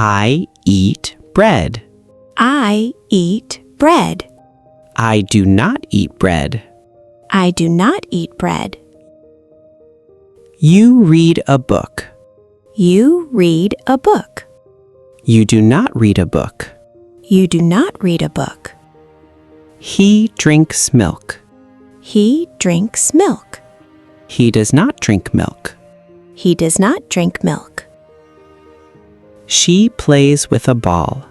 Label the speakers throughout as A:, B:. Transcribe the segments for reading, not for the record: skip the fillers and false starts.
A: I eat bread.
B: I eat bread.
A: I do not eat bread.
B: I do not eat bread.
A: You read a book.
B: You read a book.
A: You do not read a book.
B: You do not read a book.
A: He drinks milk.
B: He drinks milk.
A: He does not drink milk.
B: He does not drink milk.
A: She plays with a ball.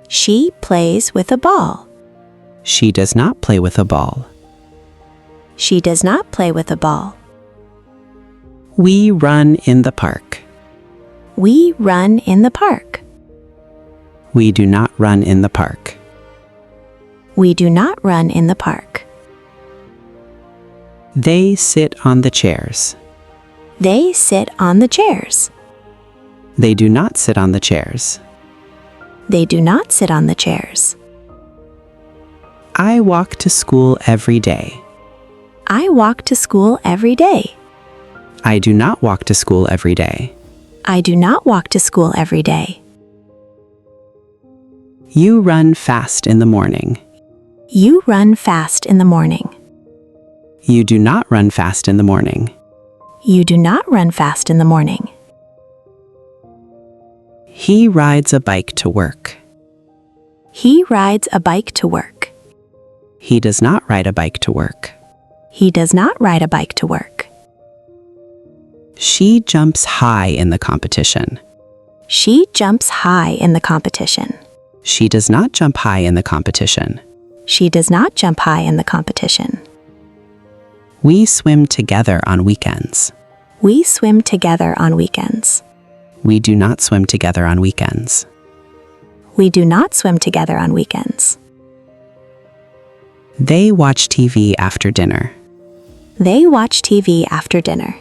B: She plays with a ball.
A: She does not play with a ball.
B: She does not play with a ball.
A: We run in the park.
B: We run in the park.
A: We do not run in the park.
B: We do not run in the park.
A: They sit on the chairs.
B: They sit on the chairs.
A: They do not sit on the chairs.
B: They do not sit on the chairs.
A: I walk to school every day.
B: I walk to school every day.
A: I do not walk to school every day.
B: I do not walk to school every day.
A: You run fast in the morning.
B: You run fast in the morning.
A: You do not run fast in the morning.
B: You do not run fast in the morning.
A: He rides a bike to work.
B: He rides a bike to work.
A: He does not ride a bike to work.
B: He does not ride a bike to work.
A: She jumps high in the competition.
B: She jumps high in the competition.
A: She does not jump high in the competition.
B: She does not jump high in the competition.
A: We swim together on weekends.
B: We swim together on weekends.
A: We do not swim together on weekends.
B: We do not swim together on weekends.
A: They watch TV after dinner.
B: They watch TV after dinner.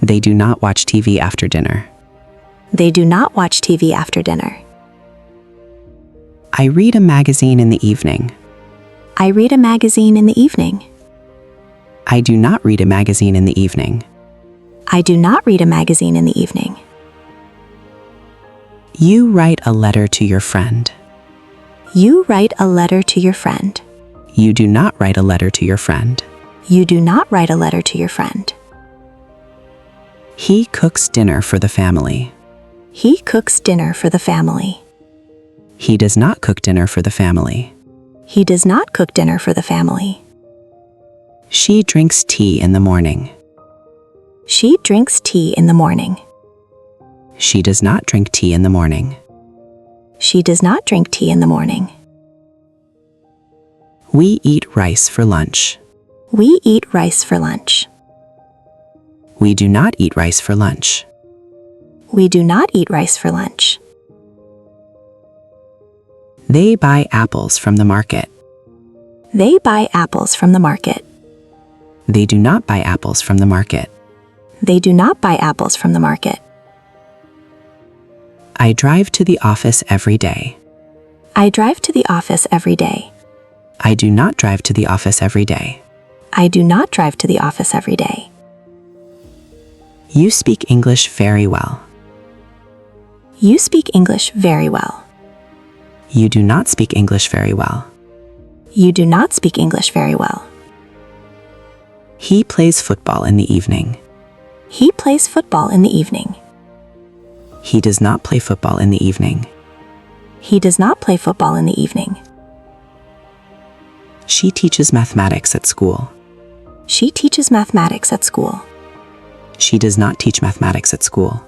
A: They do not watch TV after dinner.
B: They do not watch TV after dinner.
A: I read a magazine in the evening.
B: I read a magazine in the evening.
A: I do not read a magazine in the evening.
B: I do not read a magazine in the evening.
A: You write a letter to your friend.
B: You write a letter to your friend.
A: You do not write a letter to your friend.
B: You do not write a letter to your friend.
A: He cooks dinner for the family.
B: He cooks dinner for the family.
A: He does not cook dinner for the family.
B: He does not cook dinner for the family.
A: She drinks tea in the morning.
B: She drinks tea in the morning.
A: She does not drink tea in the morning.
B: She does not drink tea in the morning.
A: We eat rice for lunch.
B: We eat rice for lunch.
A: We do not eat rice for lunch.
B: We do not eat rice for lunch.
A: They buy apples from the market.
B: They buy apples from the market.
A: They do not buy apples from the market.
B: They do not buy apples from the market.
A: I drive to the office every day.
B: I drive to the office every day.
A: I do not drive to the office every day.
B: I do not drive to the office every day.
A: You speak English very well.
B: You speak English very well.
A: You do not speak English very well.
B: You do not speak English very well.
A: He plays football in the evening.
B: He plays football in the evening.
A: He does not play football in the evening.
B: He does not play football in the evening.
A: She teaches mathematics at school.
B: She teaches mathematics at school.
A: She does not teach mathematics at school.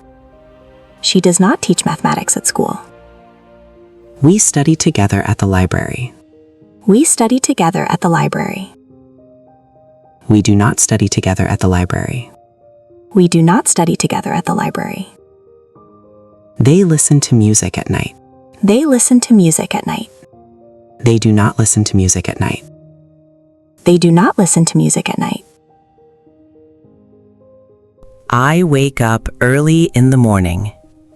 B: She does not teach mathematics at school.
A: We study together at the library.
B: We study together at the library.
A: We do not study together at the library.
B: We do not study together at the library.
A: They listen to music at night.
B: They listen to music at night.
A: They do not listen to music at night.
B: They do not listen to music at night.
A: I wake up early in the morning.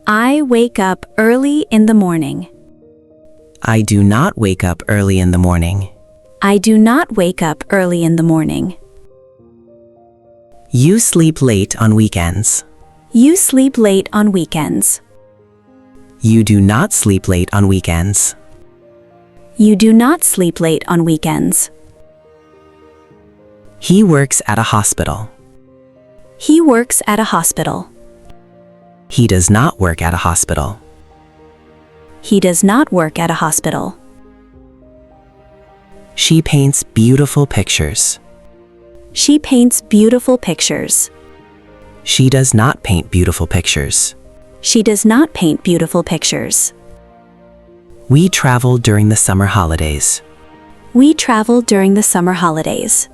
C: I wake up early in the morning.
A: I do not wake up early in the morning.
C: I do not wake up early in the morning.
A: You sleep late on weekends.
C: You sleep late on weekends.
A: You do not sleep late on weekends.
C: You do not sleep late on weekends.
A: He works at a hospital.
C: He works at a hospital.
A: He does not work at a hospital.
C: He does not work at a hospital.
A: She paints beautiful pictures.
C: She paints beautiful pictures.
A: She does not paint beautiful pictures.
C: She does not paint beautiful pictures.
A: We travel during the summer holidays.
C: We travel during the summer holidays.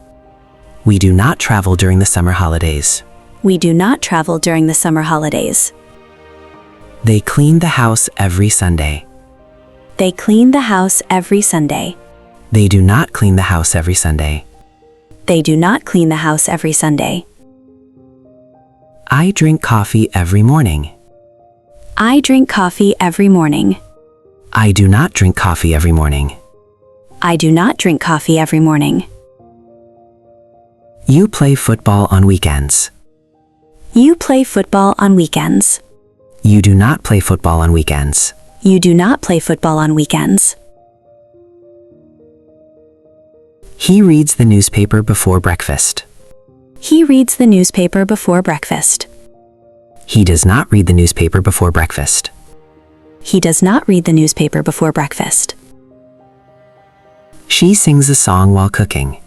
A: We do not travel during the summer holidays.
C: We do not travel during the summer holidays.
A: They clean the house every Sunday.
C: They clean the house every Sunday.
A: They do not clean the house every Sunday.
C: They do not clean the house every Sunday.
A: I drink coffee every morning.
C: I drink coffee every morning.
A: I do not drink coffee every morning.
C: I do not drink coffee every morning.
A: You play football on weekends.
C: You play football on weekends.
A: You do not play football on weekends.
C: You do not play football on weekends.
A: He reads the newspaper before breakfast.
C: He reads the newspaper before breakfast.
A: He does not read the newspaper before breakfast.
C: He does not read the newspaper before breakfast.
A: She sings a song while cooking.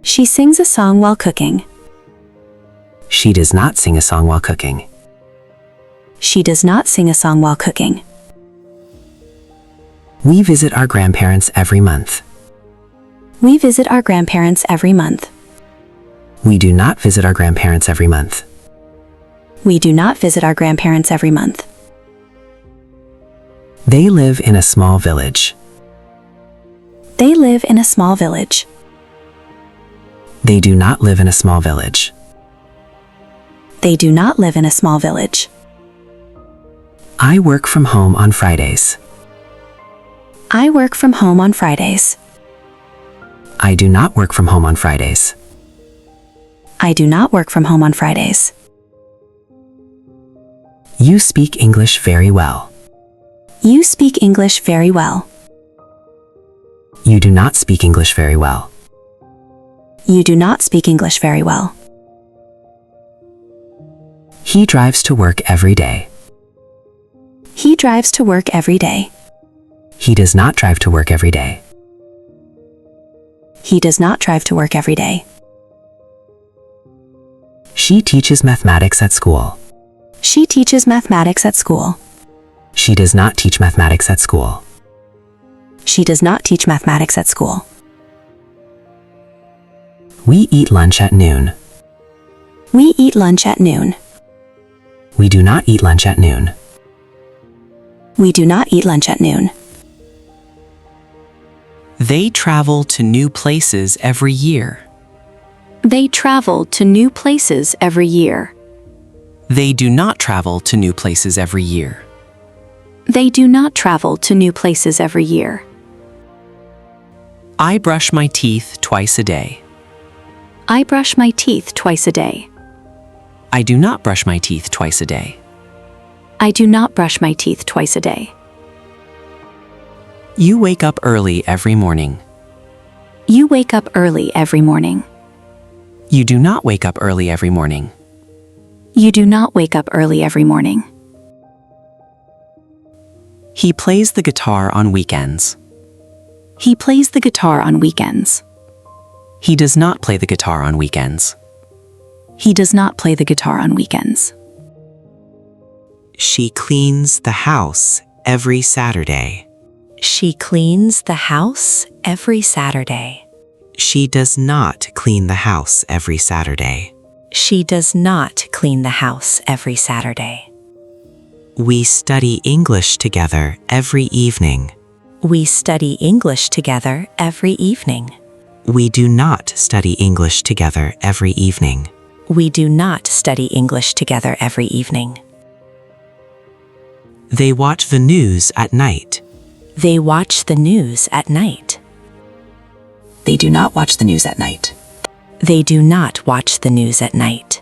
C: She sings a song while cooking.
A: She does not sing a song while cooking.
C: She does not sing a song while cooking.
A: We visit our grandparents every month.
C: We visit our grandparents every month.
A: We do not visit our grandparents every month.
C: We do not visit our grandparents every month.
A: They live in a small village.
C: They live in a small village.
A: They do not live in a small village.
C: They do not live in a small village.
A: I work from home on Fridays.
C: I work from home on Fridays.
A: I do not work from home on Fridays.
C: I do not work from home on Fridays.
A: You speak English very well.
C: You speak English very well.
A: You do not speak English very well.
C: You do not speak English very well.
A: He drives to work every day.
C: He drives to work every day.
A: He does not drive to work every day.
C: He does not drive to work every day.
A: She teaches mathematics at school.
C: She teaches mathematics at school.
A: She does not teach mathematics at school.
C: She does not teach mathematics at school.
A: We eat lunch at noon.
C: We eat lunch at noon.
A: We do not eat lunch at noon.
C: We do not eat lunch at noon.
A: They travel to new places every year.
C: They travel to new places every year.
A: They do not travel to new places every year.
C: They do not travel to new places every year.
A: I brush my teeth twice a day.
C: I brush my teeth twice a day.
A: I do not brush my teeth twice a day.
C: I do not brush my teeth twice a day.
A: You wake up early every morning.
C: You wake up early every morning.
A: You do not wake up early every morning.
C: You do not wake up early every morning.
A: He plays the guitar on weekends.
C: He plays the guitar on weekends.
A: He does not play the guitar on weekends.
C: He does not play the guitar on weekends.
A: She cleans the house every Saturday.
B: She cleans the house every Saturday.
A: She does not clean the house every Saturday.
B: She does not clean the house every Saturday.
A: We study English together every evening.
B: We study English together every evening.
A: We do not study English together every evening.
B: We do not study English together every evening.
A: They watch the news at night.
B: They watch the news at night.
A: They do not watch the news at night.
B: They do not watch the news at night.